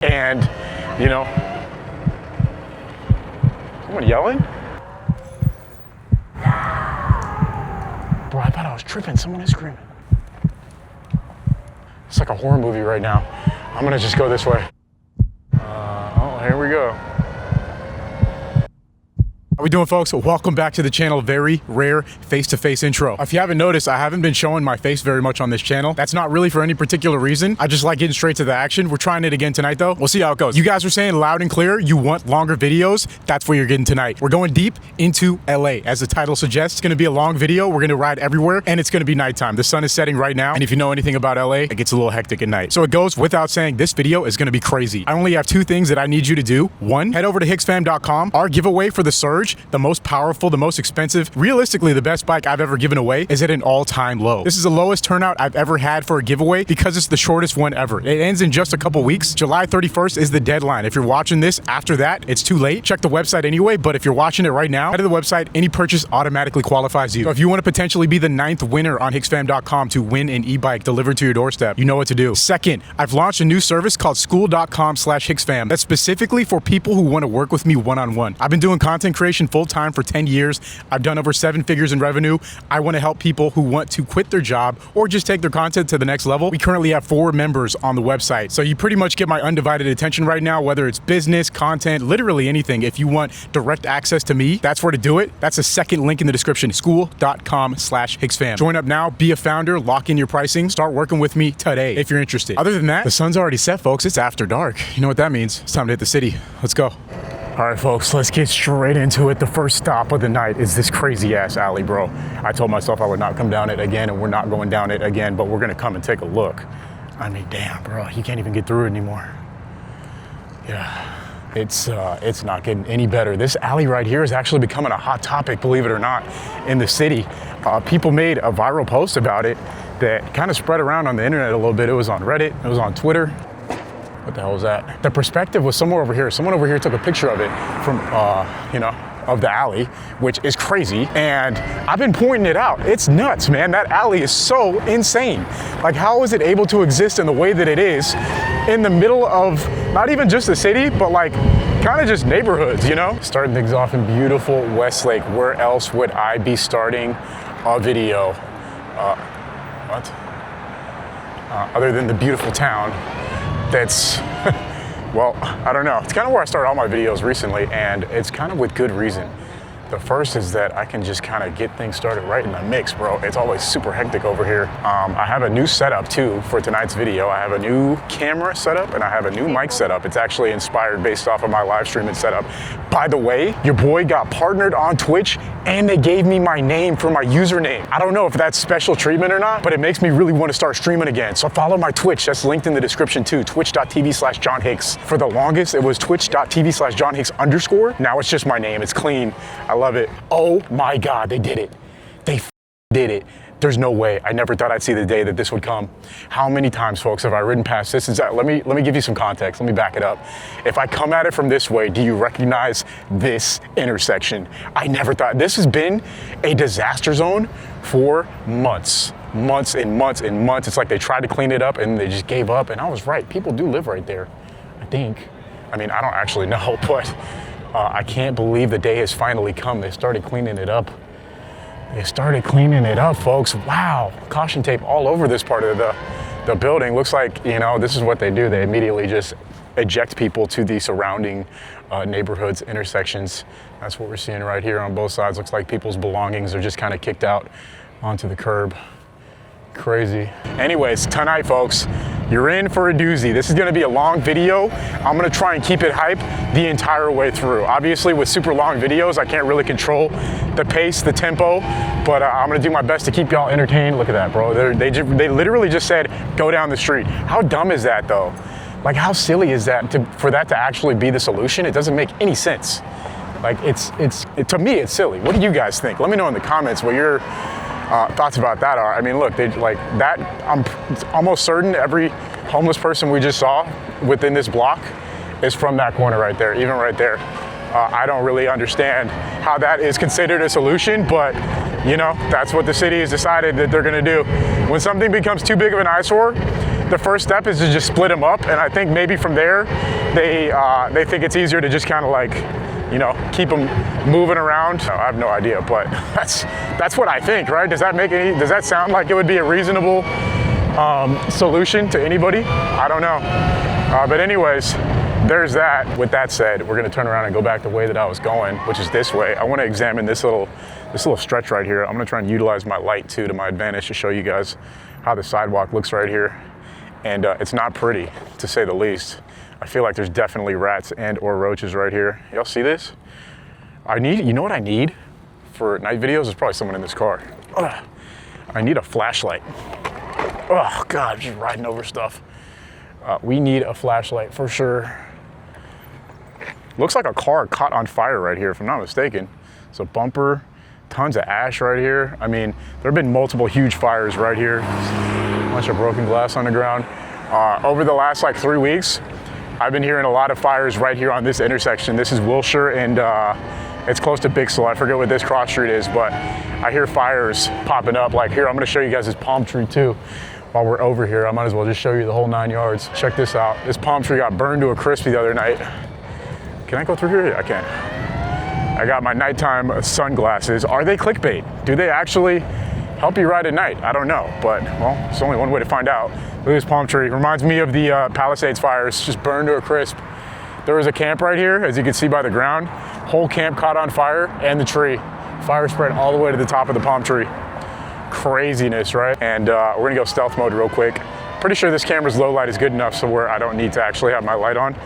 And, you know, someone yelling? Bro, I thought I was tripping. Someone is screaming. It's like a horror movie right now. I'm gonna just go this way. Oh, here we go. How we doing, folks? Welcome back to the channel. Very rare face-to-face intro. If you haven't noticed, I haven't been showing my face very much on this channel. That's not really for any particular reason. I just like getting straight to the action. We're trying it again tonight, though. We'll see how it goes. You guys are saying loud and clear you want longer videos. That's what you're getting tonight. We're going deep into LA. As the title suggests, it's gonna be a long video. We're gonna ride everywhere, and it's gonna be nighttime. The sun is setting right now, and if you know anything about LA, it gets a little hectic at night. So it goes without saying, this video is gonna be crazy. I only have two things that I need you to do. One, head over to hicksfam.com. Our giveaway for the Surge, the most powerful, the most expensive, realistically the best bike I've ever given away, is at an all-time low. This is the lowest turnout I've ever had for a giveaway because it's the shortest one ever. It ends in just a couple weeks. July 31st is the deadline. If you're watching this after that, it's too late. Check the website anyway, but if you're watching it right now, head to the website. Any purchase automatically qualifies you. So if you want to potentially be the 9th winner on hicksfam.com to win an e-bike delivered to your doorstep, you know what to do. Second, I've launched a new service called school.com/hicksfam. That's specifically for people who want to work with me one-on-one. I've been doing content creation full-time for 10 years. I've done over 7 figures in revenue. I want to help people who want to quit their job or just take their content to the next level. We currently have 4 members on the website. So you pretty much get my undivided attention right now, whether it's business, content, literally anything. If you want direct access to me, that's where to do it. That's the second link in the description, school.com/hicksfam. Join up now, be a founder, lock in your pricing, start working with me today if you're interested. Other than that, the sun's already set, folks. It's after dark. You know what that means. It's time to hit the city. Let's go. All right, folks, let's get straight into it. The first stop of the night is this crazy ass alley, bro. I told myself I would not come down it again, and we're not going down it again, but we're gonna come and take a look. I mean, damn, bro, you can't even get through it anymore. Yeah, it's not getting any better. This alley right here is actually becoming a hot topic, believe it or not, in the city. People made a viral post about it that kind of spread around on the internet a little bit. It was on Reddit, it was on Twitter. What the hell was that? The perspective was somewhere over here. Someone over here took a picture of it from, of the alley, which is crazy. And I've been pointing it out. It's nuts, man. That alley is so insane. Like, how is it able to exist in the way that it is in the middle of not even just the city, but like kind of just neighborhoods, you know? Starting things off in beautiful Westlake. Where else would I be starting a video? Other than the beautiful town. That's, well, I don't know. It's kind of where I started all my videos recently, and it's kind of with good reason. The first is that I can just kind of get things started right in the mix, bro. It's always super hectic over here. I have a new setup too for tonight's video. I have a new camera setup and I have a new mic setup. It's actually inspired based off of my live streaming setup. By the way, your boy got partnered on Twitch and they gave me my name for my username. I don't know if that's special treatment or not, but it makes me really want to start streaming again. So follow my Twitch. That's linked in the description too. Twitch.tv/johnhicks. For the longest, it was twitch.tv/johnhicks_. Now it's just my name. It's clean. I love it. Oh my God, they did it. They did it. There's no way. I never thought I'd see the day that this would come. How many times, folks, have I ridden past this? Let me give you some context. Let me back it up. If I come at it from this way, do you recognize this intersection? I never thought. This has been a disaster zone for months. Months and months and months. It's like they tried to clean it up and they just gave up. And I was right. People do live right there, I think. I mean, I don't actually know, but I can't believe the day has finally come. They started cleaning it up. They started cleaning it up, folks. Wow, caution tape all over this part of the building. Looks like, you know, this is what they do. They immediately just eject people to the surrounding neighborhoods, intersections. That's what we're seeing right here on both sides. Looks like people's belongings are just kind of kicked out onto the curb. Crazy. Anyways, tonight, folks, you're in for a doozy. This is gonna be a long video. I'm gonna try and keep it hype the entire way through. Obviously, with super long videos, I can't really control the pace, the tempo, but I'm gonna do my best to keep y'all entertained. Look at that, bro. They literally just said, go down the street. How dumb is that, though? Like, how silly is that for that to actually be the solution? It doesn't make any sense. Like, to me, it's silly. What do you guys think? Let me know in the comments what your thoughts about that are. I mean, look, I'm almost certain every homeless person we just saw within this block is from that corner right there, even right there. I don't really understand how that is considered a solution, but you know, that's what the city has decided that they're gonna do. When something becomes too big of an eyesore, the first step is to just split them up, and I think maybe from there, they think it's easier to just kind of like, you know, keep them moving around. I have no idea, but that's what I think, right? Does that sound like it would be a reasonable solution to anybody? I don't know. But anyways, there's that. With that said, we're gonna turn around and go back the way that I was going, which is this way. I wanna examine this little stretch right here. I'm gonna try and utilize my light too to my advantage to show you guys how the sidewalk looks right here. And it's not pretty, to say the least. I feel like there's definitely rats and or roaches right here. Y'all see this? You know what I need for night videos? There's probably someone in this car. Ugh. I need a flashlight. Oh God, just riding over stuff. We need a flashlight for sure. Looks like a car caught on fire right here, if I'm not mistaken. It's a bumper, tons of ash right here. I mean, there have been multiple huge fires right here. A bunch of broken glass on the ground. Over the last like 3 weeks, I've been hearing a lot of fires right here on this intersection. This is Wilshire and it's close to Bixel. I forget what this cross street is, but I hear fires popping up. Like here, I'm gonna show you guys this palm tree too. While we're over here, I might as well just show you the whole 9 yards. Check this out. This palm tree got burned to a crisp the other night. Can I go through here? Yeah, I can. I got my nighttime sunglasses. Are they clickbait? Do they actually help you ride at night? I don't know, but well, it's only one way to find out. Look at this palm tree. Reminds me of the Palisades fires, just burned to a crisp. There was a camp right here, as you can see by the ground. Whole camp caught on fire and the tree. Fire spread all the way to the top of the palm tree. Craziness, right? And we're gonna go stealth mode real quick. Pretty sure this camera's low light is good enough so where I don't need to actually have my light on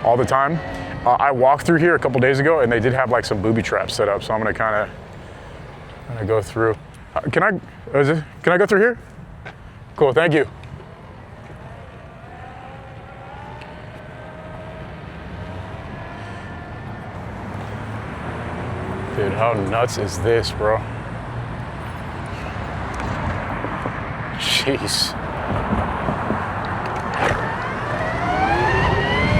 all the time. I walked through here a couple days ago and they did have like some booby traps set up, so I'm gonna go through. Can I go through here? Cool, thank you. Dude, how nuts is this, bro? Jeez.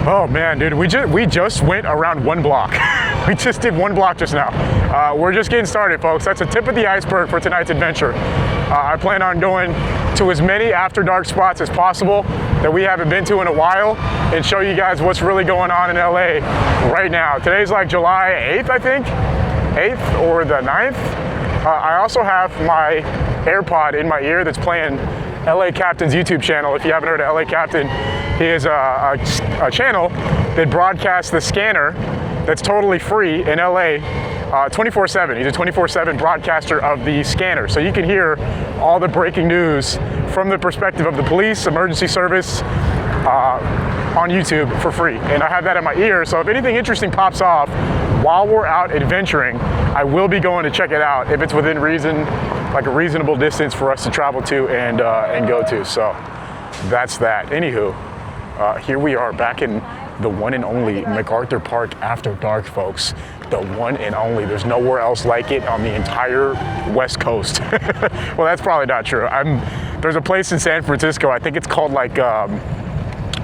Oh man, dude, we just went around 1 block. We just did 1 block just now. We're just getting started, folks. That's the tip of the iceberg for tonight's adventure. I plan on going to as many after dark spots as possible that we haven't been to in a while and show you guys what's really going on in LA right now. Today's like July 8th, I think. 8th or the 9th. I also have my AirPod in my ear that's playing LA Captain's YouTube channel. If you haven't heard of LA Captain, he is a channel that broadcasts the scanner that's totally free in LA 24/7. He's a 24/7 broadcaster of the scanner. So you can hear all the breaking news from the perspective of the police, emergency service, on YouTube for free. And I have that in my ear, so if anything interesting pops off while we're out adventuring, I will be going to check it out if it's within reason, like a reasonable distance for us to travel to and go to. So that's that. Anywho, here we are back in the one and only MacArthur Park after dark, folks. The one and only. There's nowhere else like it on the entire West Coast. Well, that's probably not true. There's a place in San Francisco, I think it's called like,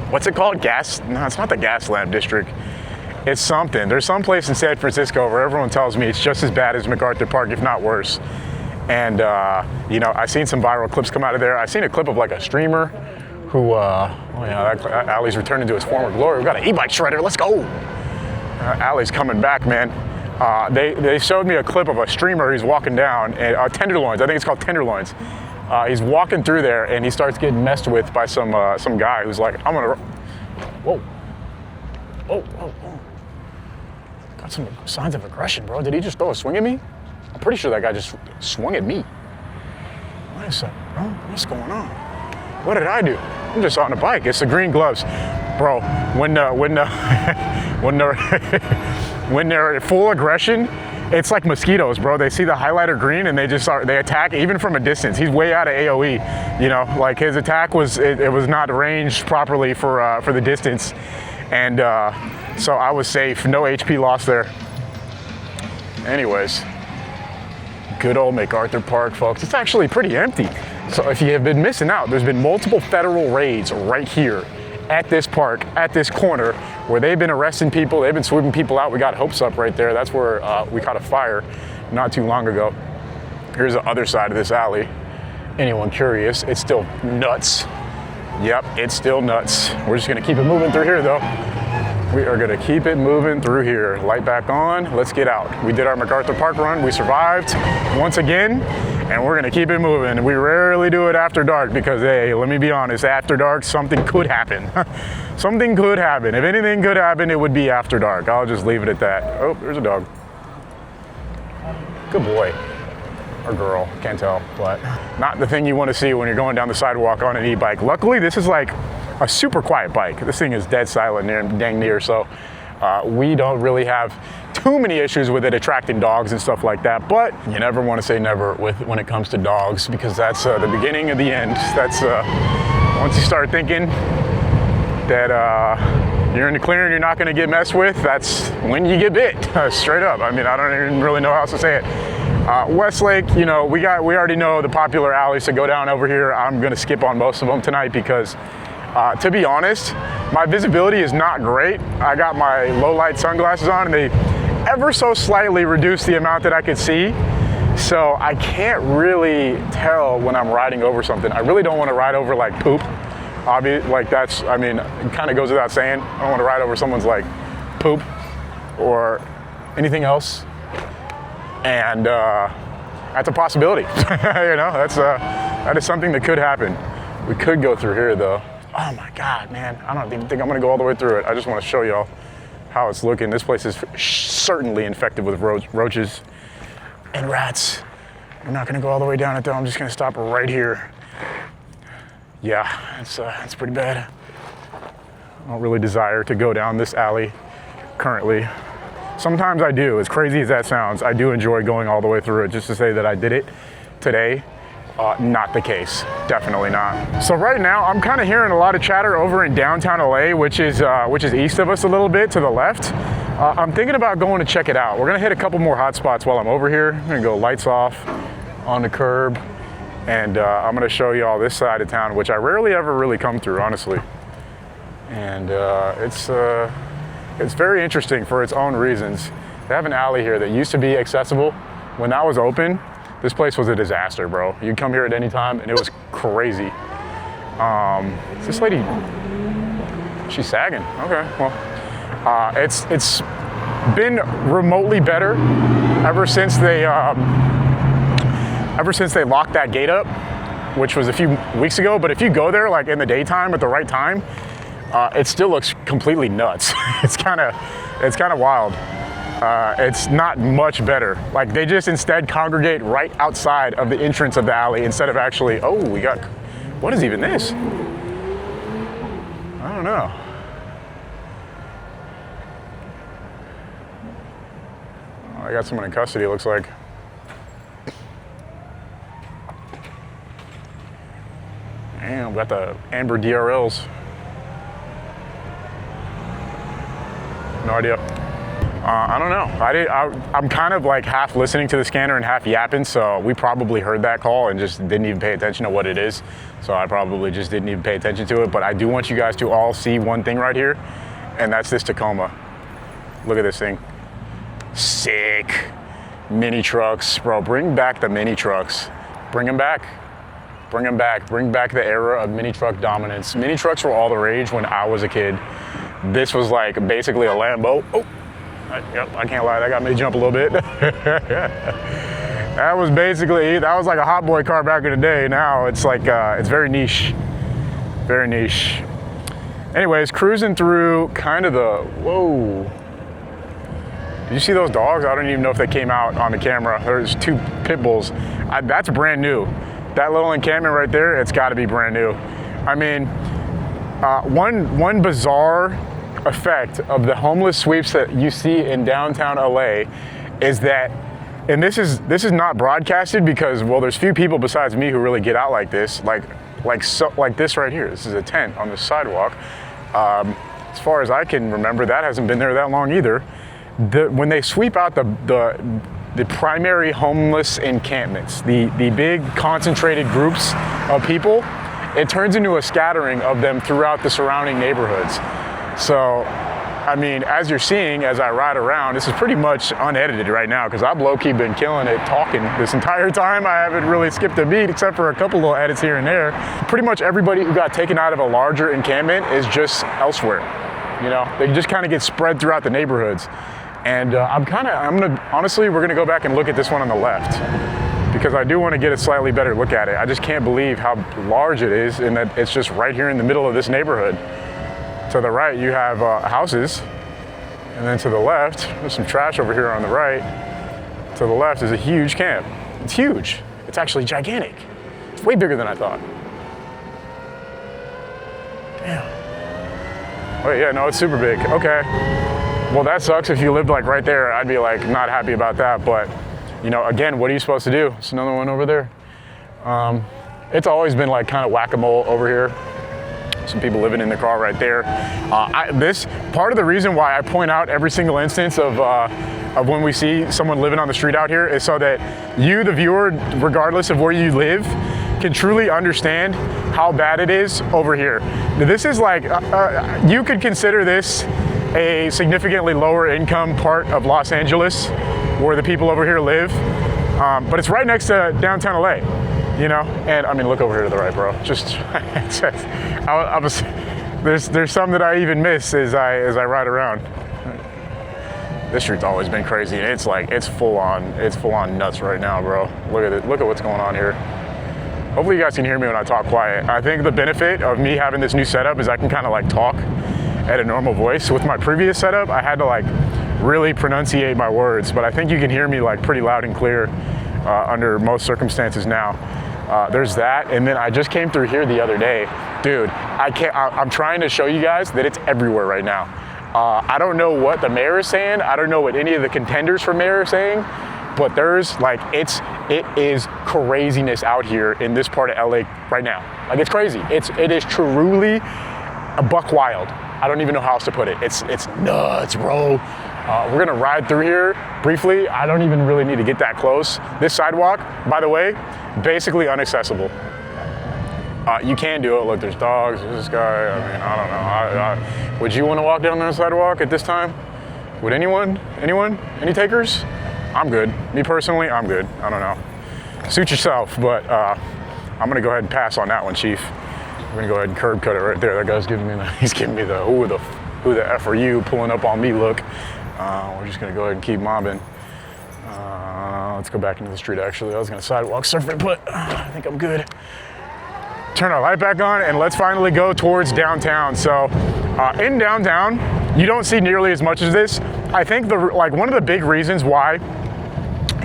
what's it called? No, it's not the Gaslamp District. It's something. There's some place in San Francisco where everyone tells me it's just as bad as MacArthur Park, if not worse. And, you know, I've seen some viral clips come out of there. I've seen a clip of like a streamer who, oh yeah, that Allie's returning to his former glory. We've got an e-bike shredder, let's go. Allie's coming back, man. They showed me a clip of a streamer. He's walking down, and Tenderloins, I think it's called Tenderloins. He's walking through there and he starts getting messed with by some guy who's like, I'm gonna, whoa. Got some signs of aggression, bro. Did he just throw a swing at me? I'm pretty sure that guy just swung at me. Wait a second, bro. What's going on? What did I do? I'm just on a bike. It's the green gloves. Bro, when they're full aggression, it's like mosquitoes, bro. They see the highlighter green and they attack even from a distance. He's way out of AOE, you know, like his attack was not ranged properly for the distance. And so I was safe, no HP loss there. Anyways, good old MacArthur Park, folks. It's actually pretty empty. So if you have been missing out, there's been multiple federal raids right here at this park, at this corner, where they've been arresting people, they've been sweeping people out. We got Hopes Up right there. That's where we caught a fire not too long ago. Here's the other side of this alley. Anyone curious, it's still nuts. Yep, it's still nuts. We're just gonna keep it moving through here though. We are gonna keep it moving through here. Light back on, let's get out. We did our MacArthur Park run, we survived once again, and we're gonna keep it moving. We rarely do it after dark because, hey, let me be honest, after dark, something could happen. Something could happen. If anything could happen, it would be after dark. I'll just leave it at that. Oh, there's a dog. Good boy. Or girl, can't tell, but not the thing you want to see when you're going down the sidewalk on an e-bike. Luckily, this is like a super quiet bike. This thing is dead silent, dang near, so we don't really have too many issues with it attracting dogs and stuff like that, but you never want to say never when it comes to dogs, because that's the beginning of the end. That's once you start thinking that you're in the clear and you're not going to get messed with, that's when you get bit, straight up. I mean, I don't even really know how else to say it. Westlake, you know, we already know the popular alleys to go down over here. I'm gonna skip on most of them tonight because, to be honest, my visibility is not great. I got my low light sunglasses on and they ever so slightly reduce the amount that I could see. So I can't really tell when I'm riding over something. I really don't want to ride over like poop. Like that's, I mean, it kind of goes without saying. I don't want to ride over someone's like poop or anything else. And that's a possibility. You know, that is something that could happen. We could go through here though. Oh my God, man. I don't even think I'm gonna go all the way through it. I just wanna show y'all how it's looking. This place is certainly infected with roaches and rats. I'm not gonna go all the way down it though. I'm just gonna stop right here. Yeah, it's pretty bad. I don't really desire to go down this alley currently. Sometimes I do, as crazy as that sounds. I do enjoy going all the way through it. Just to say that I did it today, not the case, definitely not. So right now, I'm kind of hearing a lot of chatter over in downtown LA, which is east of us a little bit to the left. I'm thinking about going to check it out. We're gonna hit a couple more hot spots while I'm over here. I'm gonna go lights off on the curb, and I'm gonna show you all this side of town, which I rarely ever really come through, honestly. And it's very interesting for its own reasons. They have an alley here that used to be accessible. When that was open, this place was a disaster, bro. You'd come here at any time and it was crazy. Is this lady, she's sagging. Okay, well, it's been remotely better ever since they locked that gate up, which was a few weeks ago. But if you go there like in the daytime at the right time, it still looks completely nuts. It's kind of wild. It's not much better. Like they just instead congregate right outside of the entrance of the alley instead of actually, oh, we got, what is even this? I don't know. Oh, I got someone in custody, it looks like. Damn, we got the amber DRLs. No idea. I don't know. I'm kind of like half listening to the scanner and half yapping, so we probably heard that call and just didn't even pay attention to what it is. So I probably just didn't even pay attention to it, but I do want you guys to all see one thing right here, and that's this Tacoma. Look at this thing. Sick. Mini trucks, bro. Bring back the mini trucks. Bring them back. Bring them back. Bring back the era of mini truck dominance. Mini trucks were all the rage when I was a kid. This was like basically a Lambo. Oh, yep, I can't lie, that got me to jump a little bit. That was like a hot boy car back in the day. Now it's like, it's very niche, very niche. Anyways, cruising through kind of the, whoa. Did you see those dogs? I don't even know if they came out on the camera. There's two pit bulls. That's brand new. That little encampment right there, it's gotta be brand new. I mean, one bizarre effect of the homeless sweeps that you see in downtown LA is that, and this is not broadcasted because, well, there's few people besides me who really get out like this, like this right here. This is a tent on the sidewalk. As far as I can remember, that hasn't been there that long either. When they sweep out the primary homeless encampments, the big concentrated groups of people, it turns into a scattering of them throughout the surrounding neighborhoods. So I mean, as you're seeing, as I ride around, this is pretty much unedited right now because I've low-key been killing it talking this entire time. I haven't really skipped a beat except for a couple little edits here and there. Pretty much everybody who got taken out of a larger encampment is just elsewhere. You know, they just kind of get spread throughout the neighborhoods. And honestly, we're gonna go back and look at this one on the left because I do want to get a slightly better look at it. I just can't believe how large it is and that it's just right here in the middle of this neighborhood. To the right, you have houses, and then to the left, there's some trash over here on the right. To the left is a huge camp. It's huge. It's actually gigantic. It's way bigger than I thought. Damn. Oh yeah, no, it's super big. Okay. Well, that sucks. If you lived like right there, I'd be like not happy about that. But, you know, again, what are you supposed to do? It's another one over there. It's always been like kind of whack-a-mole over here. Some people living in the car right there. This part of the reason why I point out every single instance of when we see someone living on the street out here is so that you, the viewer, regardless of where you live, can truly understand how bad it is over here. This is like, you could consider this a significantly lower income part of Los Angeles where the people over here live, but it's right next to downtown LA. You know, and I mean, look over here to the right, bro. Just, there's some that I even miss as I ride around. This street's always been crazy, and it's full on nuts right now, bro. Look at it. Look at what's going on here. Hopefully, you guys can hear me when I talk quiet. I think the benefit of me having this new setup is I can kind of like talk at a normal voice. With my previous setup, I had to like really pronunciate my words, but I think you can hear me like pretty loud and clear under most circumstances now. There's that, and then I just came through here the other day. Dude, I'm trying to show you guys that it's everywhere right now. I don't know what the mayor is saying. I don't know what any of the contenders for mayor are saying, but there's like, it is craziness out here in this part of LA right now. Like, it's crazy. It is truly a buck wild. I don't even know how else to put it. It's nuts, bro. We're gonna ride through here briefly. I don't even really need to get that close. This sidewalk, by the way, basically inaccessible. You can do it. Look, there's dogs, there's this guy. I mean, I don't know. Would you want to walk down that sidewalk at this time? Would anyone? Any takers? I'm good. Me personally, I'm good. I don't know. Suit yourself, but I'm gonna go ahead and pass on that one, Chief. We're gonna go ahead and curb cut it right there. That guy's giving me the who the F are you pulling up on me look. We're just gonna go ahead and keep mobbing. Let's go back into the street actually. I was gonna sidewalk surf it, but I think I'm good. Turn our light back on and let's finally go towards downtown. So in downtown, you don't see nearly as much as this. I think one of the big reasons why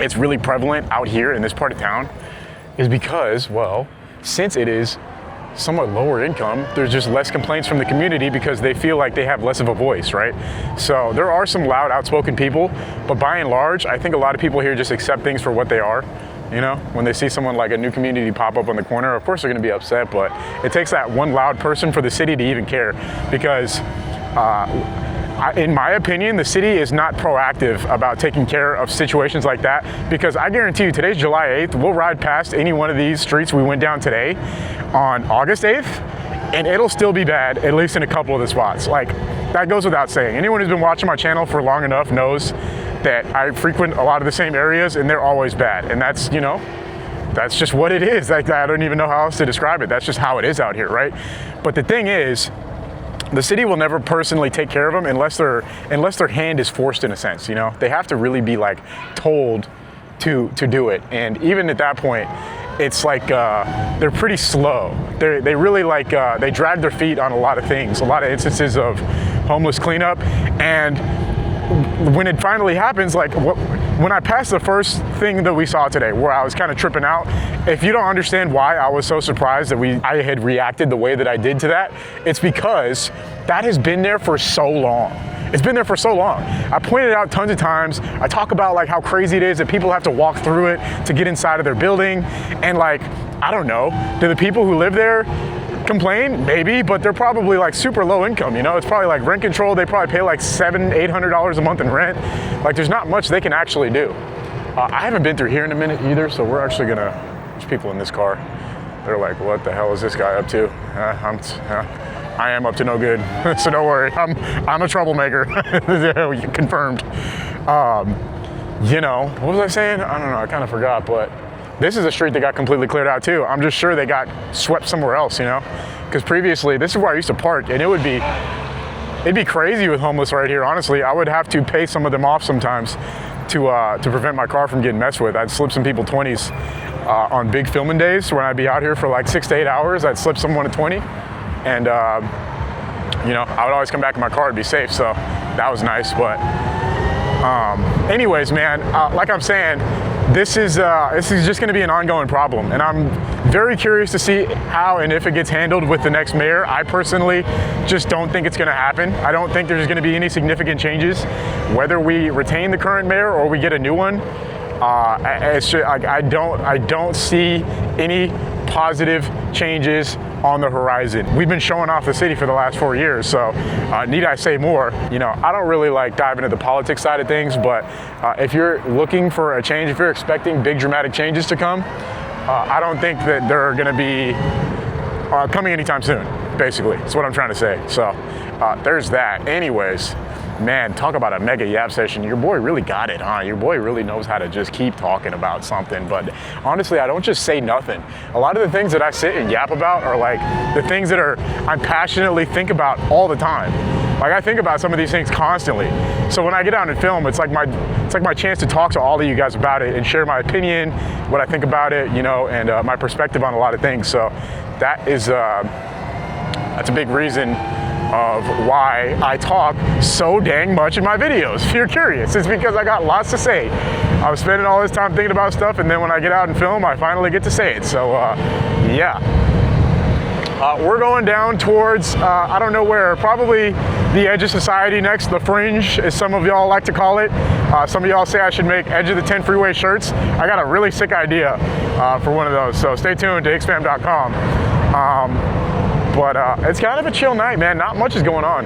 it's really prevalent out here in this part of town is because, well, since it is somewhat lower income, there's just less complaints from the community because they feel like they have less of a voice, right? So there are some loud, outspoken people, but by and large, I think a lot of people here just accept things for what they are. You know, when they see someone like a new community pop up on the corner, of course they're gonna be upset, but it takes that one loud person for the city to even care because in my opinion, the city is not proactive about taking care of situations like that because I guarantee you today's July 8th, we'll ride past any one of these streets we went down today on August 8th and it'll still be bad, at least in a couple of the spots. Like, that goes without saying. Anyone who's been watching my channel for long enough knows that I frequent a lot of the same areas and they're always bad. And that's, you know, that's just what it is. Like, I don't even know how else to describe it. That's just how it is out here, right? But the thing is, the city will never personally take care of them unless their hand is forced in a sense, you know? They have to really be like told to do it. And even at that point, it's like they're pretty slow. They really like, they drag their feet on a lot of things, a lot of instances of homeless cleanup. And when it finally happens, like when I passed the first thing that we saw today, where I was kind of tripping out, if you don't understand why I was so surprised that I had reacted the way that I did to that, it's because that has been there for so long. It's been there for so long. I pointed it out tons of times. I talk about like how crazy it is that people have to walk through it to get inside of their building. And like, I don't know, do the people who live there complain? Maybe, but they're probably like super low income, you know? It's probably like rent control. They probably pay like $700-800 a month in rent. Like, there's not much they can actually do. I haven't been through here in a minute either, so we're actually there's people in this car. They're like, what the hell is this guy up to? I am up to no good, so don't worry. I'm a troublemaker. Confirmed. You know, what was I saying? I don't know, I kind of forgot, but this is a street that got completely cleared out too. I'm just sure they got swept somewhere else, you know? Because previously, this is where I used to park, and it'd be crazy with homeless right here, honestly. I would have to pay some of them off sometimes to prevent my car from getting messed with. I'd slip some people 20s on big filming days when I'd be out here for like 6 to 8 hours. I'd slip someone a 20, and you know, I would always come back in my car to be safe, so that was nice. But anyways, man, like I'm saying, this is just going to be an ongoing problem, and I'm very curious to see how and if it gets handled with the next mayor. I personally just don't think it's going to happen. I don't think there's going to be any significant changes, whether we retain the current mayor or we get a new one. It's just, I don't see any positive changes on the horizon. We've been showing off the city for the last 4 years, so need I say more? You know, I don't really like diving into the politics side of things, but if you're looking for a change, if you're expecting big dramatic changes to come, I don't think that they're going to be coming anytime soon, basically. That's what I'm trying to say. So there's that. Anyways, man, talk about a mega yap session. Your boy really got it, huh? Your boy really knows how to just keep talking about something. But honestly, I don't just say nothing. A lot of the things that I sit and yap about are like the things that I passionately think about all the time. Like, I think about some of these things constantly. So when I get out and film, it's like my chance to talk to all of you guys about it and share my opinion, what I think about it, you know, and my perspective on a lot of things. So that is that's a big reason of why I talk so dang much in my videos. If you're curious, it's because I got lots to say. I was spending all this time thinking about stuff, and then when I get out and film, I finally get to say it. So yeah. We're going down towards, I don't know where, probably the edge of society next, the fringe, as some of y'all like to call it. Some of y'all say I should make Edge of the 10 freeway shirts. I got a really sick idea for one of those, so stay tuned to hicksfam.com. But it's kind of a chill night, man. Not much is going on.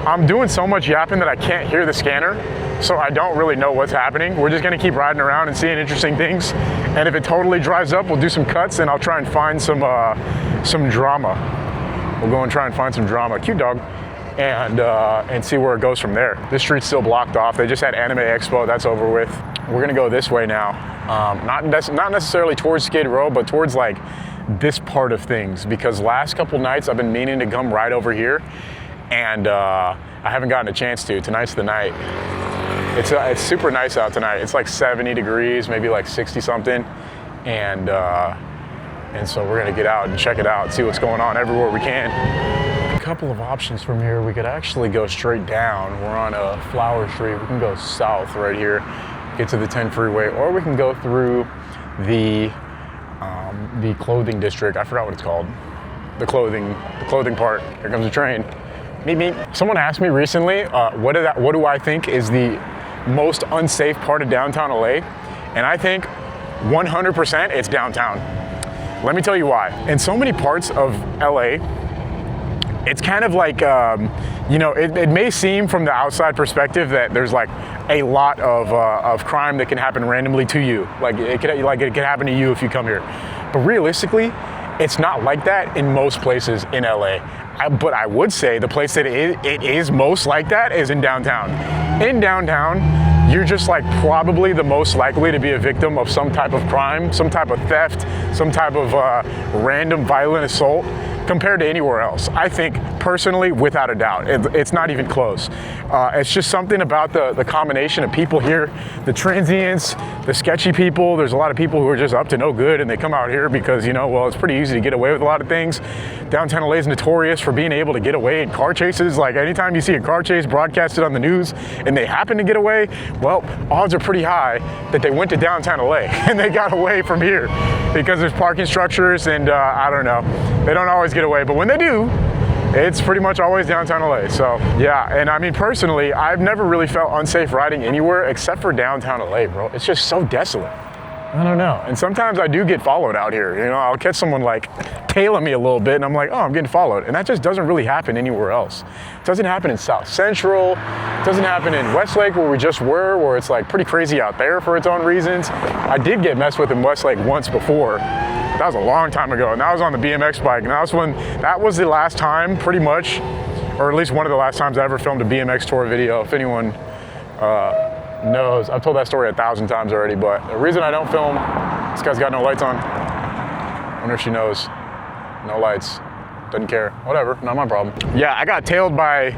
I'm doing so much yapping that I can't hear the scanner, so I don't really know what's happening. We're just gonna keep riding around and seeing interesting things. And if it totally dries up, we'll do some cuts and I'll try and find some drama. We'll go and try and find some drama. Cute dog. And see where it goes from there. This street's still blocked off. They just had Anime Expo, that's over with. We're gonna go this way now. Not necessarily towards Skid Row, but towards like this part of things, because last couple nights I've been meaning to come right over here, and I haven't gotten a chance to. Tonight's the night. It's super nice out tonight. It's like 70 degrees, maybe like 60 something, and so we're gonna get out and check it out, see what's going on everywhere we can. A couple of options from here. We could actually go straight down. We're on a Flower Street. We can go south right here, get to the 10 freeway, or we can go through the clothing district. I forgot what it's called. The clothing part. Here comes the train. Meet me. Someone asked me recently, what do I think is the most unsafe part of downtown LA? And I think 100% it's downtown. Let me tell you why. In so many parts of LA, it's kind of like, you know, it may seem from the outside perspective that there's like a lot of crime that can happen randomly to you. Like it can happen to you if you come here. But realistically, it's not like that in most places in LA. But I would say the place that it is most like that is in downtown. In downtown, you're just like probably the most likely to be a victim of some type of crime, some type of theft, some type of random violent assault compared to anywhere else. I think personally, without a doubt, it's not even close. It's just something about the combination of people here, the transients, the sketchy people. There's a lot of people who are just up to no good, and they come out here because, you know, well, it's pretty easy to get away with a lot of things. Downtown LA is notorious for being able to get away in car chases. Like anytime you see a car chase broadcasted on the news and they happen to get away, well, odds are pretty high that they went to downtown LA and they got away from here because there's parking structures and I don't know, they don't always get away, but when they do, it's pretty much always downtown LA. So yeah, and I mean personally, I've never really felt unsafe riding anywhere except for downtown LA, bro. It's just so desolate. I don't know. And sometimes I do get followed out here. You know, I'll catch someone like tailing me a little bit and I'm like, oh, I'm getting followed. And that just doesn't really happen anywhere else. It doesn't happen in South Central. It doesn't happen in Westlake where we just were, where it's like pretty crazy out there for its own reasons. I did get messed with in Westlake once before. That was a long time ago, and that was on the BMX bike. And that was the last time, pretty much, or at least one of the last times I ever filmed a BMX tour video. If anyone knows, I've told that story 1,000 times already, but the reason I don't film, this guy's got no lights on. I wonder if she knows. No lights, doesn't care, whatever, not my problem. Yeah, I got tailed by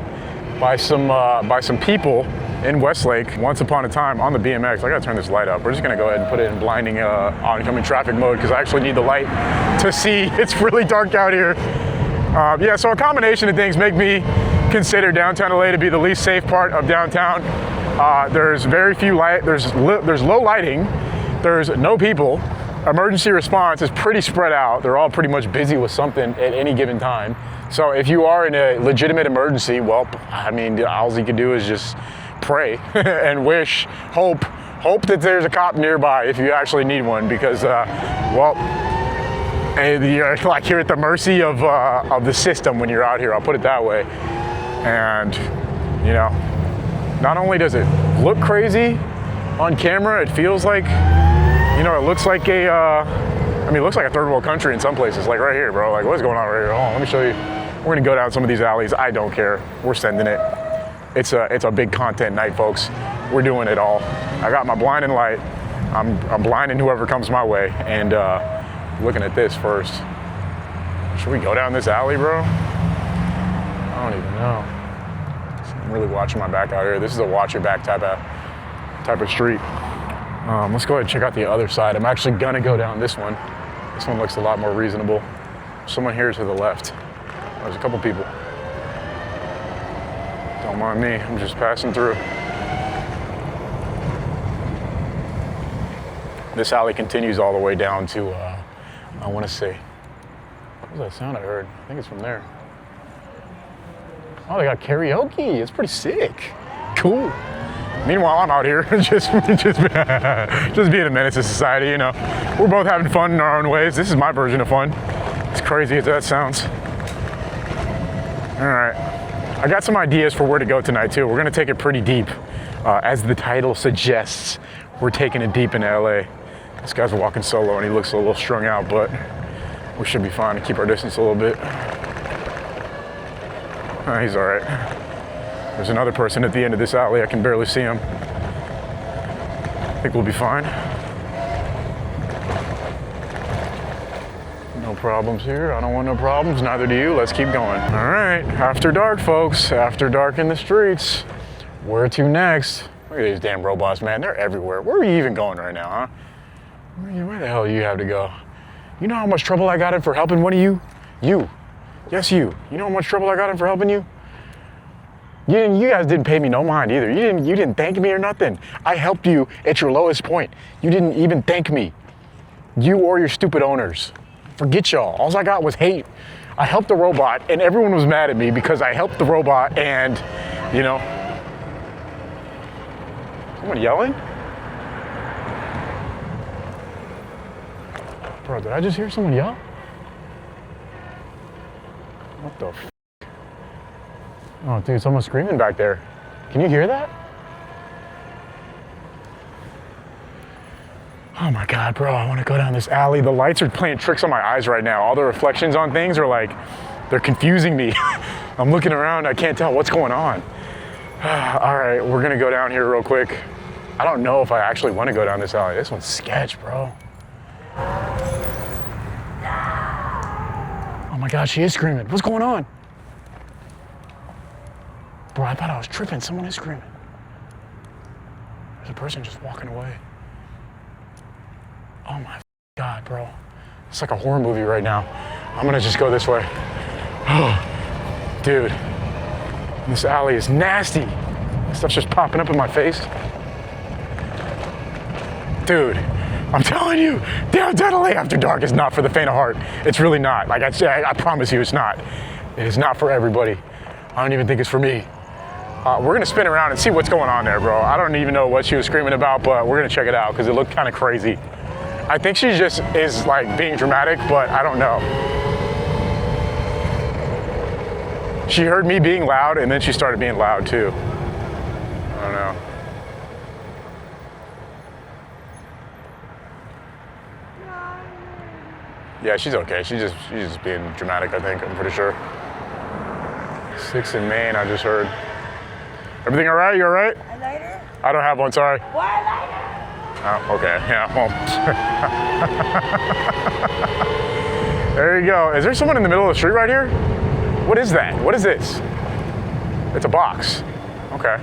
some people in Westlake once upon a time on the BMX. I gotta turn this light up. We're just gonna go ahead and put it in blinding oncoming traffic mode because I actually need the light to see. It's really dark out here. Yeah, so a combination of things make me consider downtown LA to be the least safe part of downtown. There's very few light, there's low lighting, there's no people. Emergency response is pretty spread out. They're all pretty much busy with something at any given time. So if you are in a legitimate emergency, well, I mean, all you can do is just pray and wish, hope that there's a cop nearby if you actually need one, because, well, you're like you're at the mercy of the system when you're out here. I'll put it that way. And you know, not only does it look crazy on camera, it feels like, you know, it looks like I mean, it looks like a third world country in some places. Like right here, bro. Like, what's going on right here? Hold on, let me show you. We're gonna go down some of these alleys. I don't care. We're sending it. It's a big content night, folks. We're doing it all. I got my blinding light. I'm blinding whoever comes my way. And looking at this first. Should we go down this alley, bro? I don't even know. I'm really watching my back out here. This is a watch your back type of street. Let's go ahead and check out the other side. I'm actually gonna go down this one. This one looks a lot more reasonable. Someone here to the left. There's a couple people. Don't mind me, I'm just passing through. This alley continues all the way down to, I wanna say, what was that sound I heard? I think it's from there. Oh, they got karaoke, it's pretty sick. Cool. Meanwhile, I'm out here just being a menace to society, you know. We're both having fun in our own ways. This is my version of fun. As crazy as that sounds. All right, I got some ideas for where to go tonight too. We're gonna take it pretty deep. As the title suggests, we're taking it deep in LA. This guy's walking solo and he looks a little strung out, but we should be fine to keep our distance a little bit. He's all right. There's another person at the end of this alley. I can barely see him. I think we'll be fine. No problems here. I don't want no problems. Neither do you. Let's keep going. All right. After dark, folks. After dark in the streets. Where to next? Look at these damn robots, man. They're everywhere. Where are you even going right now, huh? Where the hell do you have to go? You know how much trouble I got in for helping one of you? You. Yes, you. You know how much trouble I got in for helping you? You guys didn't pay me no mind either. You didn't thank me or nothing. I helped you at your lowest point. You didn't even thank me. You or your stupid owners. Forget y'all. All I got was hate. I helped the robot and everyone was mad at me because I helped the robot and, you know. Someone yelling? Bro, did I just hear someone yell? What the f? Oh, dude, someone's screaming back there. Can you hear that? Oh my God, bro, I want to go down this alley. The lights are playing tricks on my eyes right now. All the reflections on things are like, they're confusing me. I'm looking around, I can't tell what's going on. All right, we're gonna go down here real quick. I don't know if I actually want to go down this alley. This one's sketch, bro. Oh my God, she is screaming. What's going on? Bro, I thought I was tripping. Someone is screaming. There's a person just walking away. Oh my God, bro. It's like a horror movie right now. I'm gonna just go this way. Oh, dude. This alley is nasty. Stuff's just popping up in my face. Dude, I'm telling you, downtown LA after dark is not for the faint of heart. It's really not. Like I promise you, it's not. It is not for everybody. I don't even think it's for me. We're gonna spin around and see what's going on there, bro. I don't even know what she was screaming about, but we're gonna check it out because it looked kind of crazy. I think she just is like being dramatic, but I don't know. She heard me being loud and then she started being loud too. I don't know. Yeah, she's okay. She's just being dramatic, I think. I'm pretty sure. 6 in Maine, I just heard. Everything all right? You all right? A lighter? I don't have one, sorry. Why lighter? Oh, okay, yeah, well. There you go. Is there someone in the middle of the street right here? What is that? What is this? It's a box. Okay.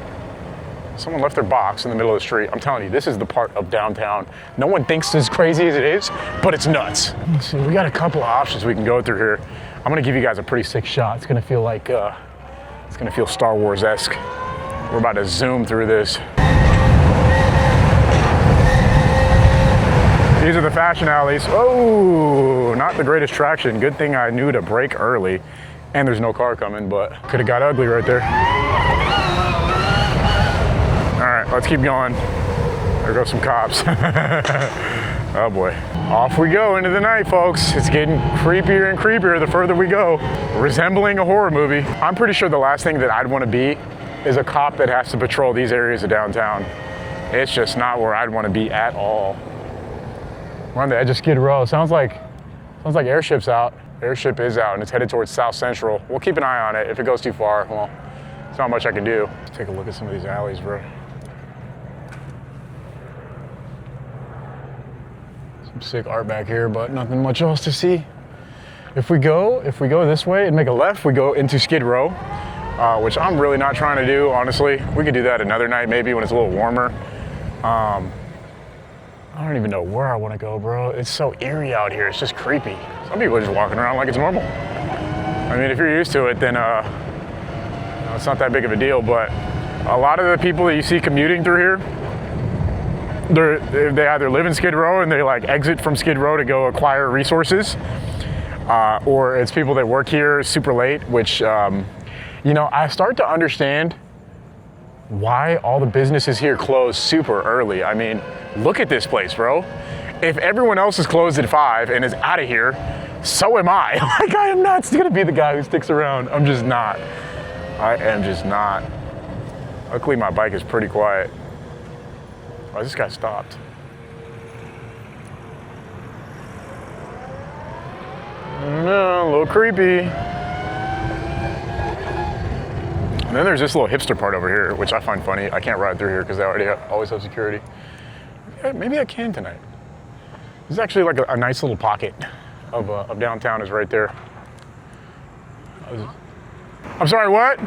Someone left their box in the middle of the street. I'm telling you, this is the part of downtown. No one thinks it's as crazy as it is, but it's nuts. Let's see, we got a couple of options we can go through here. I'm gonna give you guys a pretty sick shot. It's gonna feel like, it's gonna feel Star Wars-esque. We're about to zoom through this. These are the fashion alleys. Oh, not the greatest traction. Good thing I knew to brake early. And there's no car coming, but could have got ugly right there. All right, let's keep going. There go some cops. Oh boy. Off we go into the night, folks. It's getting creepier and creepier the further we go. Resembling a horror movie. I'm pretty sure the last thing that I'd want to be is a cop that has to patrol these areas of downtown. It's just not where I'd want to be at all. We're on the edge of Skid Row. Sounds like airship's out. Airship is out and it's headed towards South Central. We'll keep an eye on it. If it goes too far, well, there's not much I can do. Let's take a look at some of these alleys, bro. Some sick art back here, but nothing much else to see. If we go this way and make a left, we go into Skid Row, which I'm really not trying to do, honestly. We could do that another night maybe when it's a little warmer. I don't even know where I want to go, bro. It's so eerie out here. It's just creepy. Some people are just walking around like it's normal. I mean, if you're used to it, then it's not that big of a deal. But a lot of the people that you see commuting through here, they either live in Skid Row and they like exit from Skid Row to go acquire resources, or it's people that work here super late, which, you know, I start to understand why all the businesses here close super early. I mean, look at this place, bro. If everyone else is closed at 5 and is out of here, so am I. Like, I am not gonna be the guy who sticks around. I'm just not. I am just not. Luckily, my bike is pretty quiet. Oh, this guy stopped. No, a little creepy. And then there's this little hipster part over here, which I find funny. I can't ride through here because they always have security. Maybe I can tonight. This is actually like a nice little pocket of downtown is right there. I'm sorry, what?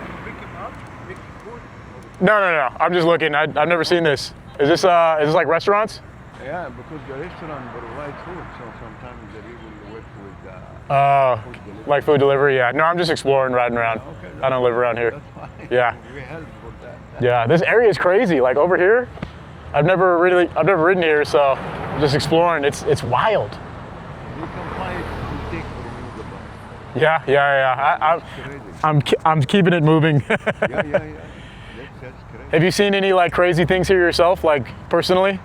No. I'm just looking. I've never seen this. Is this like restaurants? Yeah, because the restaurant provides food, so sometimes they're even work with food delivery. Like food delivery, yeah. No, I'm just exploring, riding around. Okay, I don't live around here. That's fine. Yeah. We help with that. Yeah, this area is crazy. Like over here, I've never ridden here, so I'm just exploring. It's wild. You can find it, you take from you the bus. Yeah. I'm keeping it moving. Yeah. That's crazy. Have you seen any like crazy things here yourself, like personally?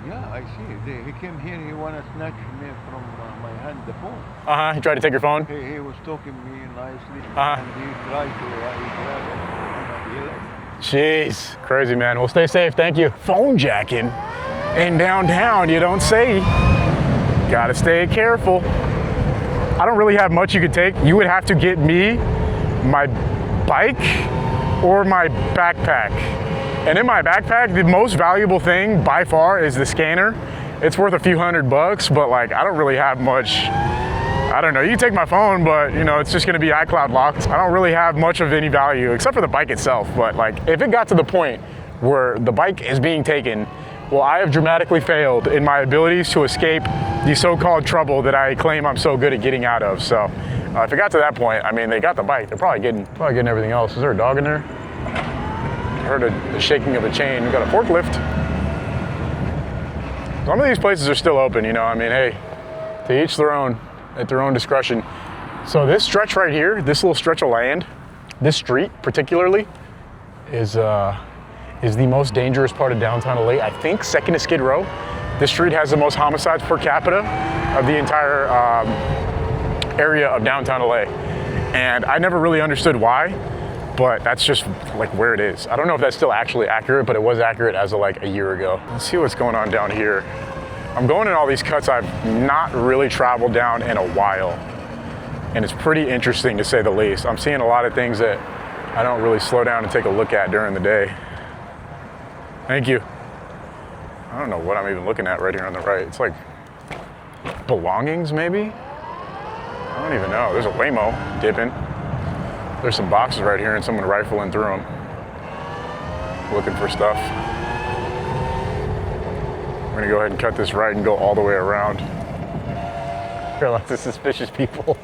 Yeah, I see. He came here, he wanna snatch me from my hand, the phone. He tried to take your phone? He was talking to me nicely, Uh-huh. and he tried to grab it. And he left. Jeez, crazy, man. Well, stay safe, thank you. Phone jacking in downtown, you don't say. Gotta stay careful. I don't really have much you could take. You would have to get me my bike or my backpack. And in my backpack, the most valuable thing by far is the scanner. It's worth a few $100, but like, I don't really have much. I don't know, you can take my phone, but you know, it's just gonna be iCloud locked. I don't really have much of any value except for the bike itself. But like, if it got to the point where the bike is being taken, well, I have dramatically failed in my abilities to escape the so-called trouble that I claim I'm so good at getting out of. So if it got to that point, I mean, they got the bike, they're probably getting everything else. Is there a dog in there? I heard the shaking of a chain. We got a forklift. Some of these places are still open, you know, I mean, hey, to each their own, at their own discretion. So this stretch right here, this little stretch of land, this street particularly, is the most dangerous part of downtown LA. I think second to Skid Row. This street has the most homicides per capita of the entire area of downtown LA. And I never really understood why, but that's just like where it is. I don't know if that's still actually accurate, but it was accurate as of like a year ago. Let's see what's going on down here. I'm going in all these cuts I've not really traveled down in a while. And it's pretty interesting to say the least. I'm seeing a lot of things that I don't really slow down and take a look at during the day. Thank you. I don't know what I'm even looking at right here on the right. It's like belongings, maybe? I don't even know. There's a Waymo dipping. There's some boxes right here and someone rifling through them, looking for stuff. I'm gonna go ahead and cut this right and go all the way around. There are lots of suspicious people.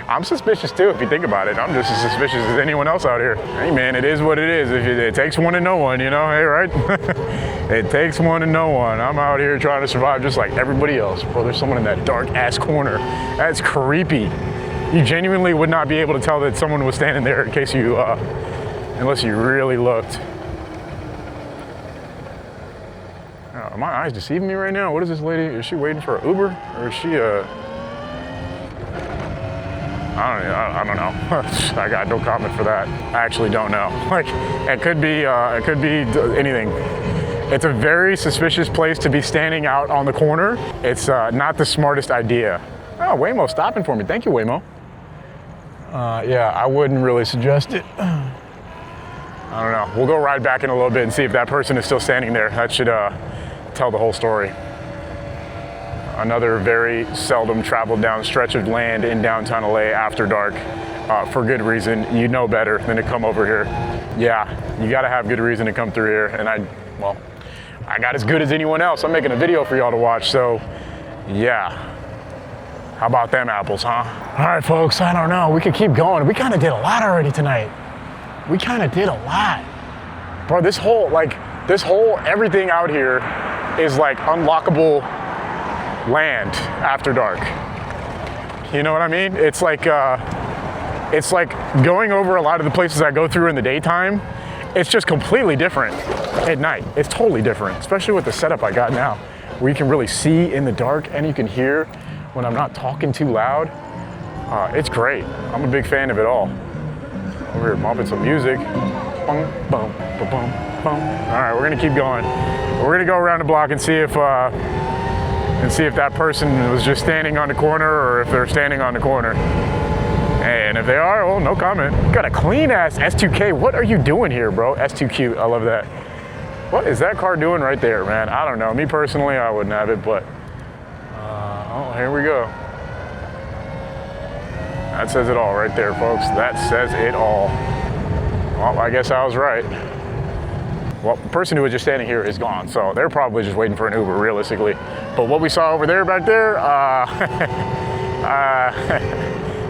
I'm suspicious too, if you think about it. I'm just as suspicious as anyone else out here. Hey man, it is what it is. It takes one to know one, you know, hey, right? It takes one to know one. I'm out here trying to survive just like everybody else. Bro, there's someone in that dark ass corner. That's creepy. You genuinely would not be able to tell that someone was standing there in case you, unless you really looked. Are my eyes deceiving me right now? What is this lady? Is she waiting for an Uber? Or is she I don't know. I got no comment for that. I actually don't know. Like, it could be anything. It's a very suspicious place to be standing out on the corner. It's not the smartest idea. Oh, Waymo's stopping for me. Thank you, Waymo. Yeah, I wouldn't really suggest it. I don't know. We'll go ride back in a little bit and see if that person is still standing there. That should tell the whole story. Another very seldom traveled down stretch of land in downtown LA after dark, for good reason. You know better than to come over here. Yeah, you gotta have good reason to come through here. And I got as good as anyone else. I'm making a video for y'all to watch, so yeah. How about them apples, huh? All right, folks, I don't know. We could keep going. We kind of did a lot already tonight. We kind of did a lot. Bro, this whole, everything out here is like unlockable land after dark. You know what I mean? It's like going over a lot of the places I go through in the daytime. It's just completely different at night. It's totally different, especially with the setup I got now, where you can really see in the dark and you can hear when I'm not talking too loud. It's great. I'm a big fan of it all. Over here bumping some music. Boom, boom, boom, boom, boom. All right, we're gonna keep going. We're gonna go around the block and see if that person was just standing on the corner or if they're standing on the corner. And if they are, well, no comment. You got a clean ass S2K. What are you doing here, bro? S2 cute, I love that. What is that car doing right there, man? I don't know. Me personally, I wouldn't have it, but oh, here we go. That says it all right there, folks. That says it all. Well, I guess I was right. Well, the person who was just standing here is gone, so they're probably just waiting for an Uber, realistically. But what we saw over there, back there,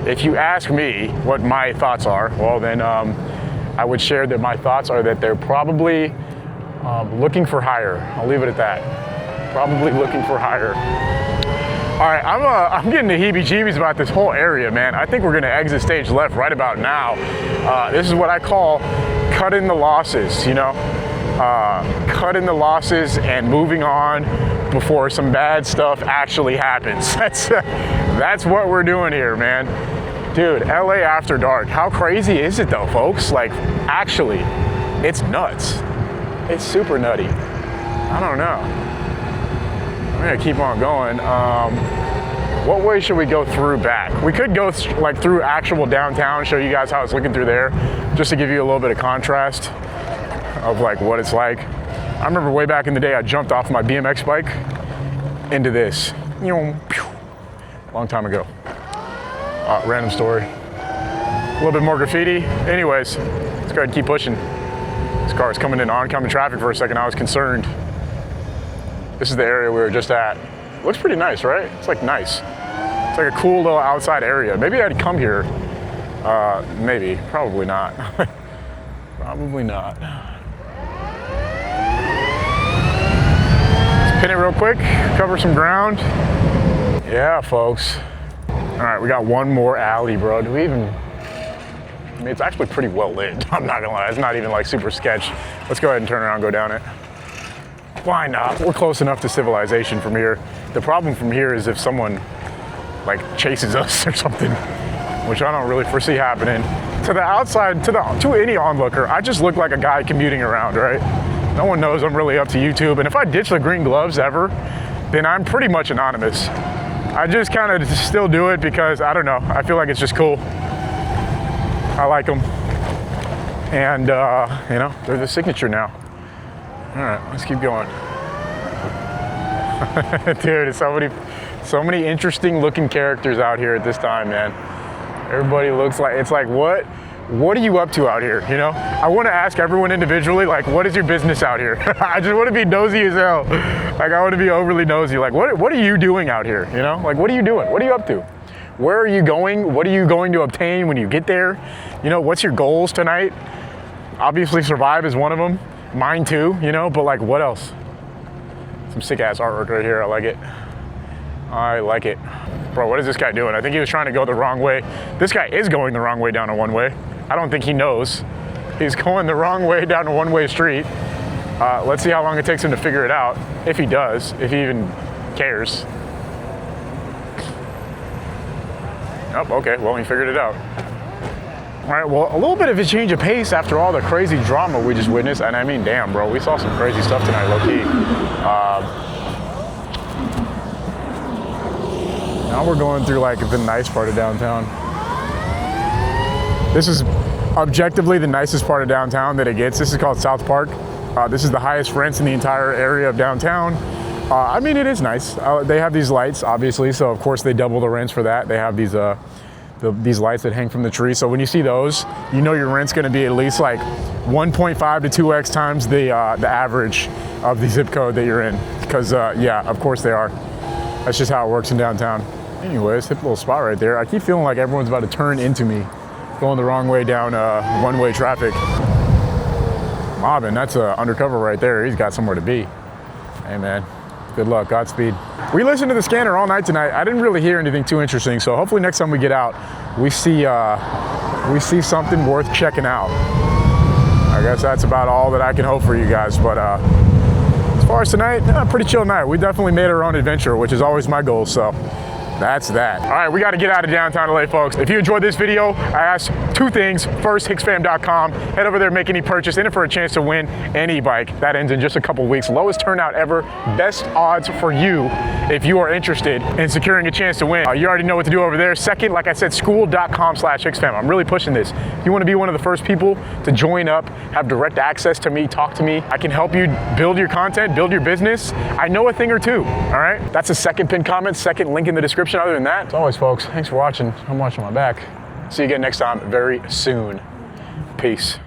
if you ask me what my thoughts are, well then I would share that my thoughts are that they're probably looking for hire. I'll leave it at that. Probably looking for hire. All right, I'm getting the heebie-jeebies about this whole area, man. I think we're gonna exit stage left right about now. This is what I call cutting the losses, you know? Cutting the losses and moving on before some bad stuff actually happens. That's what we're doing here, man. Dude, LA after dark. How crazy is it though, folks? Like, actually, it's nuts. It's super nutty. I don't know. I'm gonna keep on going. What way should we go through back? We could go through actual downtown, show you guys how it's looking through there, just to give you a little bit of contrast of like what it's like. I remember way back in the day, I jumped off my BMX bike into this. Long time ago. Random story. A little bit more graffiti. Anyways, let's go ahead and keep pushing. This car is coming in oncoming traffic for a second. I was concerned. This is the area we were just at. Looks pretty nice, right? It's like nice. It's like a cool little outside area. Maybe I'd come here. Maybe, probably not. Probably not. Let's pin it real quick, cover some ground. Yeah, folks. All right, we got one more alley, bro. Do we even, I mean, it's actually pretty well lit. I'm not gonna lie, it's not even like super sketch. Let's go ahead and turn around and go down it. Why not? We're close enough to civilization from here. The problem from here is if someone like chases us or something, which I don't really foresee happening. To the outside, to any onlooker, I just look like a guy commuting around, right? No one knows I'm really up to YouTube. And if I ditch the green gloves ever, then I'm pretty much anonymous. I just kind of still do it because, I don't know, I feel like it's just cool. I like them. And, you know, they're the signature now. All right, let's keep going. Dude, it's so many interesting looking characters out here at this time, man. Everybody looks like, it's like, what are you up to out here, you know? I want to ask everyone individually, like, what is your business out here? I just want to be nosy as hell. Like, I want to be overly nosy. Like, what are you doing out here, you know? Like, what are you doing? What are you up to? Where are you going? What are you going to obtain when you get there? You know, what's your goals tonight? Obviously, survive is one of them. Mine too, you know, but like, what else? Some sick ass artwork right here. I like it. I like it. Bro, what is this guy doing? I think he was trying to go the wrong way. This guy is going the wrong way down a one-way. I don't think he knows. He's going the wrong way down a one-way street. Let's see how long it takes him to figure it out. If he does, if he even cares. Oh, okay, well, he figured it out. All right, well, a little bit of a change of pace after all the crazy drama we just witnessed. And I mean, damn, bro, we saw some crazy stuff tonight, low-key. Now we're going through like the nice part of downtown. This is objectively the nicest part of downtown that it gets. This is called South Park. This is the highest rents in the entire area of downtown. I mean, it is nice. They have these lights, obviously, so of course they double the rents for that. They have these lights that hang from the tree. So when you see those, you know your rent's gonna be at least like 1.5 to 2x times the average of the zip code that you're in. Because yeah, of course they are. That's just how it works in downtown. Anyways, hip little spot right there. I keep feeling like everyone's about to turn into me, going the wrong way down one-way traffic. Mobbing, that's undercover right there. He's got somewhere to be. Hey man, good luck, Godspeed. We listened to the scanner all night tonight. I didn't really hear anything too interesting, so hopefully next time we get out, we see something worth checking out. I guess that's about all that I can hope for you guys, but as far as tonight, pretty chill night. We definitely made our own adventure, which is always my goal, so that's that. All right, we got to get out of downtown LA, folks. If you enjoyed this video, I asked two things. First, hicksfam.com. Head over there, make any purchase, in it for a chance to win an e-bike. That ends in just a couple weeks. Lowest turnout ever. Best odds for you if you are interested in securing a chance to win. You already know what to do over there. Second, like I said, school.com/hicksfam. I'm really pushing this. If you want to be one of the first people to join up, have direct access to me, talk to me, I can help you build your content, build your business. I know a thing or two, all right? That's the second pinned comment, second link in the description. Other than that, as always, folks, thanks for watching. I'm watching my back. See you again next time very soon. Peace.